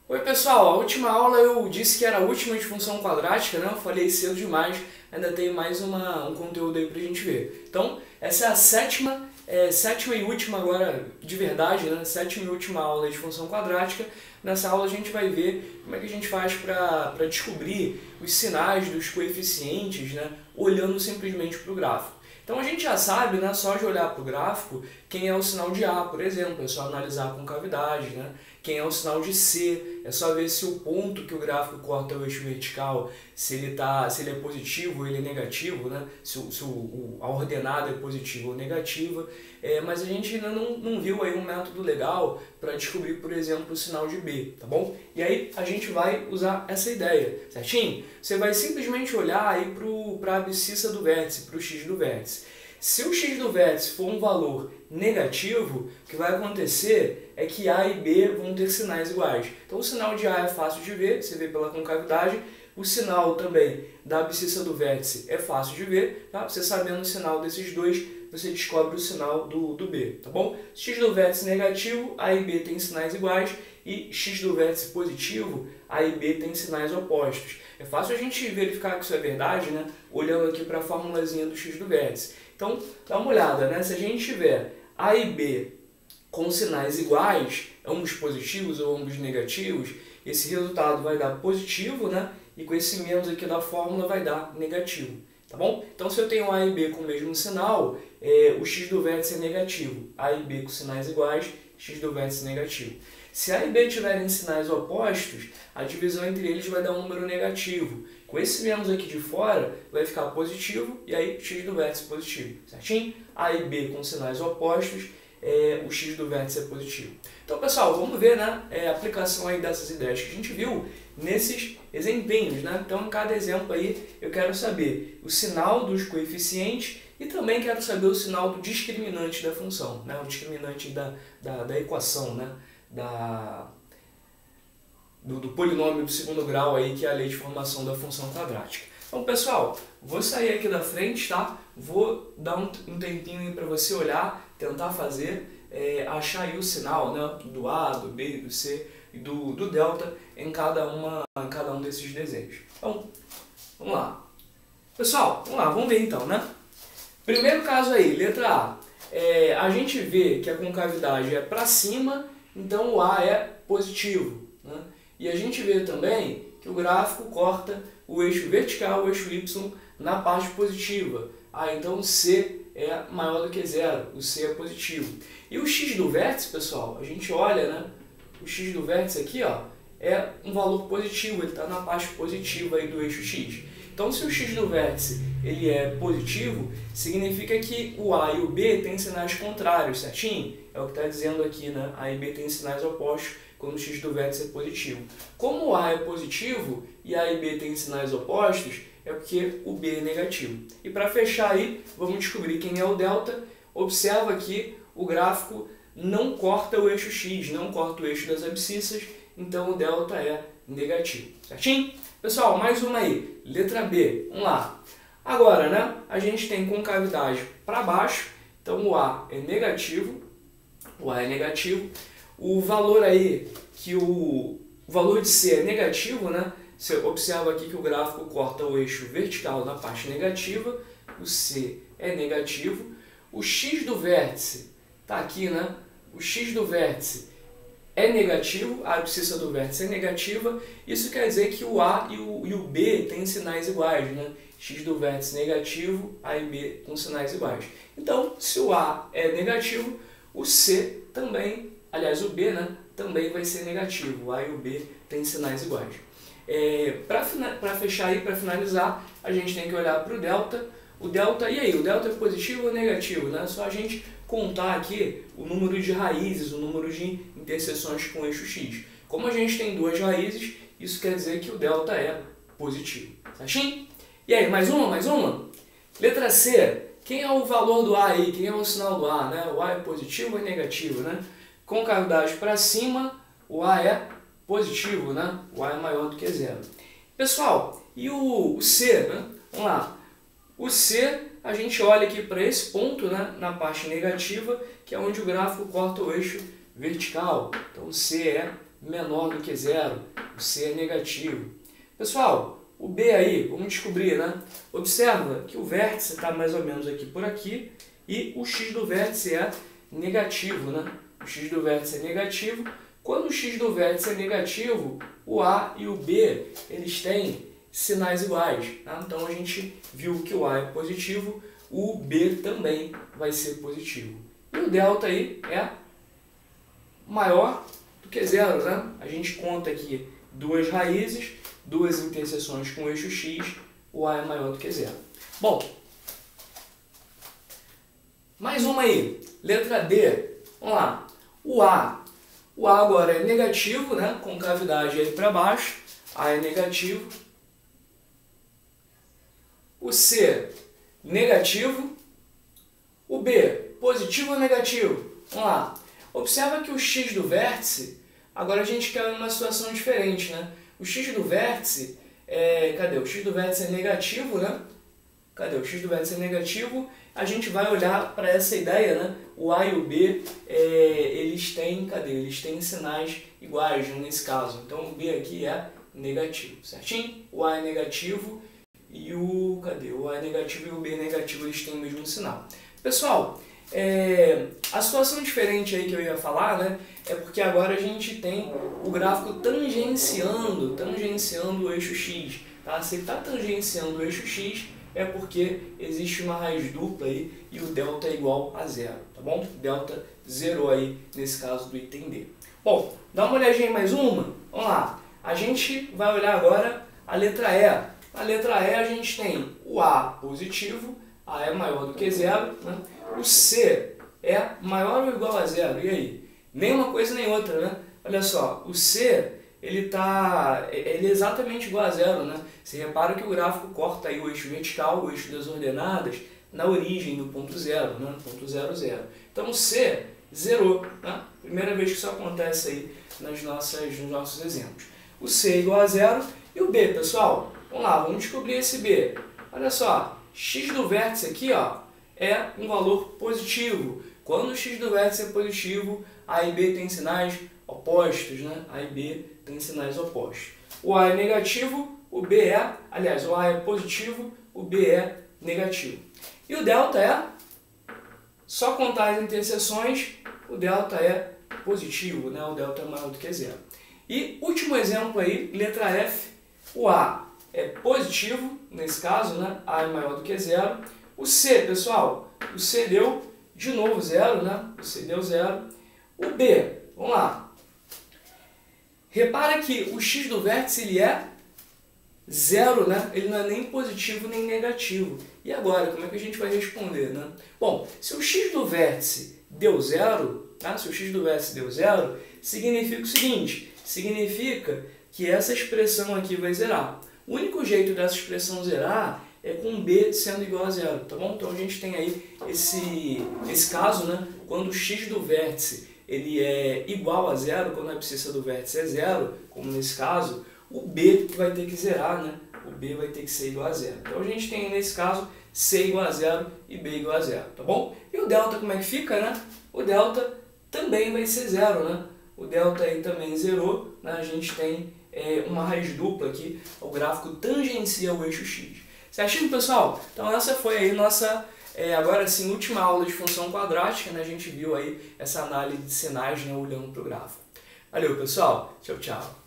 Oi pessoal, a última aula eu disse que era a última de função quadrática, né? Eu falei cedo demais, ainda tem mais um conteúdo aí pra gente ver. Então, essa é a sétima e última agora, de verdade, né? Sétima e última aula de função quadrática. Nessa aula a gente vai ver como é que a gente faz para descobrir os sinais dos coeficientes, né? Olhando simplesmente para o gráfico. Então a gente já sabe, né, só de olhar para o gráfico, quem é o sinal de A, por exemplo, é só analisar a concavidade, né? Quem é o sinal de C, é só ver se o ponto que o gráfico corta é o eixo vertical, se ele é positivo ou ele é negativo, né? A ordenada é positiva ou negativa. Mas a gente ainda não viu aí um método legal para descobrir, por exemplo, o sinal de B, tá bom? E aí a gente vai usar essa ideia, certinho? Você vai simplesmente olhar aí para a abscissa do vértice, para o x do vértice. Se o x do vértice for um valor negativo, o que vai acontecer é que A e B vão ter sinais iguais. Então o sinal de A é fácil de ver, você vê pela concavidade. O sinal também da abscissa do vértice é fácil de ver, tá? Você sabendo o sinal desses dois, você descobre o sinal do B, tá bom? X do vértice negativo, A e B têm sinais iguais, e x do vértice positivo, A e B têm sinais opostos. É fácil a gente verificar que isso é verdade, né? Olhando aqui para a formulazinha do x do vértice. Então, dá uma olhada, né? Se a gente tiver A e B com sinais iguais, ambos positivos ou ambos negativos, esse resultado vai dar positivo, né? E com esse menos aqui da fórmula vai dar negativo, tá bom? Então, se eu tenho A e B com o mesmo sinal, o x do vértice é negativo. A e B com sinais iguais, x do vértice negativo. Se A e B tiverem sinais opostos, a divisão entre eles vai dar um número negativo. Com esse menos aqui de fora, vai ficar positivo, e aí x do vértice positivo, certinho? A e B com sinais opostos, o x do vértice é positivo. Então, pessoal, vamos ver, né, a aplicação aí dessas ideias que a gente viu nesses exemplinhos, né? Então, em cada exemplo aí, eu quero saber o sinal dos coeficientes e também quero saber o sinal do discriminante da função, né? O discriminante da equação, né? Do polinômio do segundo grau aí, que é a lei de formação da função quadrática. Então, pessoal, vou sair aqui da frente, tá? Vou dar um tempinho aí para você olhar, tentar fazer, achar aí o sinal, né? Do A, do B, do C e do delta em cada um desses desenhos. Então, vamos lá. Pessoal, vamos lá, vamos ver então, né? Primeiro caso aí, letra A. A gente vê que a concavidade é para cima, então o A é positivo, né? E a gente vê também que o gráfico corta o eixo vertical, o eixo Y, na parte positiva. Então o C é maior do que zero, o C é positivo. E o x do vértice, pessoal, a gente olha, né? O x do vértice aqui, ó, é um valor positivo, ele está na parte positiva aí do eixo x. Então, se o x do vértice ele é positivo, significa que o A e o B têm sinais contrários, certinho? É o que está dizendo aqui, né? A e B têm sinais opostos quando o x do vértice é positivo. Como o A é positivo e A e B têm sinais opostos, é porque o B é negativo. E para fechar aí, vamos descobrir quem é o delta. Observa que o gráfico não corta o eixo x, não corta o eixo das abscissas, então o delta é negativo, certinho? Pessoal, mais uma aí, letra B, vamos lá. Agora, né, a gente tem concavidade para baixo, então o A é negativo, o valor aí, o valor de C é negativo, né? Você observa aqui que o gráfico corta o eixo vertical na parte negativa, o C é negativo, o x do vértice está aqui, né? O x do vértice é negativo, a abscissa do vértice é negativa, isso quer dizer que o A e o B têm sinais iguais, né? X do vértice negativo, A e B com sinais iguais. Então, se o A é negativo, o C também, aliás, o B, né, também vai ser negativo. O A e o B têm sinais iguais. Para fechar aí, para finalizar, a gente tem que olhar para o delta. O delta, e aí, o delta é positivo ou negativo? Né? Só a gente contar aqui o número de raízes, o número de interseções com o eixo x. Como a gente tem duas raízes, isso quer dizer que o delta é positivo. Certinho? E aí, mais uma? Mais uma? Letra C. Quem é o valor do A aí? Quem é o sinal do A? Né? O A é positivo ou é negativo? Né? Concavidade para cima, o A é positivo, né? O A é maior do que zero. Pessoal, e o C? Né? Vamos lá. O C, a gente olha aqui para esse ponto, né, na parte negativa, que é onde o gráfico corta o eixo vertical. Então, C é menor do que zero, o C é negativo. Pessoal, o B aí, vamos descobrir, né? Observa que o vértice está mais ou menos aqui por aqui e o x do vértice é negativo, né? O x do vértice é negativo. Quando o x do vértice é negativo, o A e o B, eles têm sinais iguais, tá? Então a gente viu que o A é positivo, o B também vai ser positivo. E o delta aí é maior do que zero, né? A gente conta aqui duas raízes, duas interseções com o eixo x, o A é maior do que zero. Bom, mais uma aí, letra D. Vamos lá. O A agora é negativo, né? Concavidade aí para baixo, A é negativo. O C, negativo. O B, positivo ou negativo? Vamos lá. Observa que o x do vértice, agora a gente quer uma situação diferente, né? O x do vértice cadê? O x do vértice é negativo, né? Cadê? O x do vértice é negativo. A gente vai olhar para essa ideia, né? O A e o B, eles têm, cadê? Eles têm sinais iguais, né? Nesse caso. Então o B aqui é negativo, certinho? O A é negativo e o, cadê? O A é negativo e o B é negativo, eles têm o mesmo sinal. Pessoal, a situação diferente aí que eu ia falar, né, é porque agora a gente tem o gráfico tangenciando o eixo x. Tá? Se ele está tangenciando o eixo x, é porque existe uma raiz dupla aí e o delta é igual a zero, tá bom? Delta zerou aí nesse caso do item D. Bom, dá uma olhadinha em mais uma. Vamos lá. A gente vai olhar agora a letra E. Na letra E a gente tem o A positivo, A é maior do que zero, né? O C é maior ou igual a zero. E aí? Nem uma coisa nem outra, né? Olha só, o C ele é exatamente igual a zero, né? Você repara que o gráfico corta aí o eixo vertical, o eixo das ordenadas, na origem do ponto zero, né? Ponto 0, 0. Então o C zerou, né? Primeira vez que isso acontece aí nos nossos exemplos. O C é igual a zero e o B, pessoal, vamos lá, vamos descobrir esse B. Olha só, x do vértice aqui, ó, é um valor positivo. Quando o x do vértice é positivo, A e B têm sinais opostos, né? A e B têm sinais opostos. O A é negativo, o B é, aliás, o A é positivo, o B é negativo. E o delta é, só contar as interseções, o delta é positivo, né? O delta é maior do que zero. E último exemplo aí, letra F, o A é positivo, nesse caso, né? A é maior do que zero. O C, pessoal, o C deu de novo zero, né? O C deu zero. O B, vamos lá. Repara que o x do vértice ele é zero, né? Ele não é nem positivo nem negativo. E agora, como é que a gente vai responder, né? Bom, se o x do vértice deu zero, tá? Se o x do vértice deu zero, significa o seguinte, significa que essa expressão aqui vai zerar. O único jeito dessa expressão zerar é com B sendo igual a zero, tá bom? Então a gente tem aí esse caso, né? Quando o x do vértice ele é igual a zero, quando a abscissa do vértice é zero, como nesse caso, o B vai ter que zerar, né? O B vai ter que ser igual a zero. Então a gente tem nesse caso C igual a zero e B igual a zero, tá bom? E o delta como é que fica, né? O delta também vai ser zero, né? O delta aí também zerou, né? A gente tem uma raiz dupla aqui, o gráfico tangencia o eixo x. Certinho, pessoal? Então essa foi aí nossa, agora sim, última aula de função quadrática, né? A gente viu aí essa análise de sinais, né, olhando para o gráfico. Valeu, pessoal. Tchau, tchau.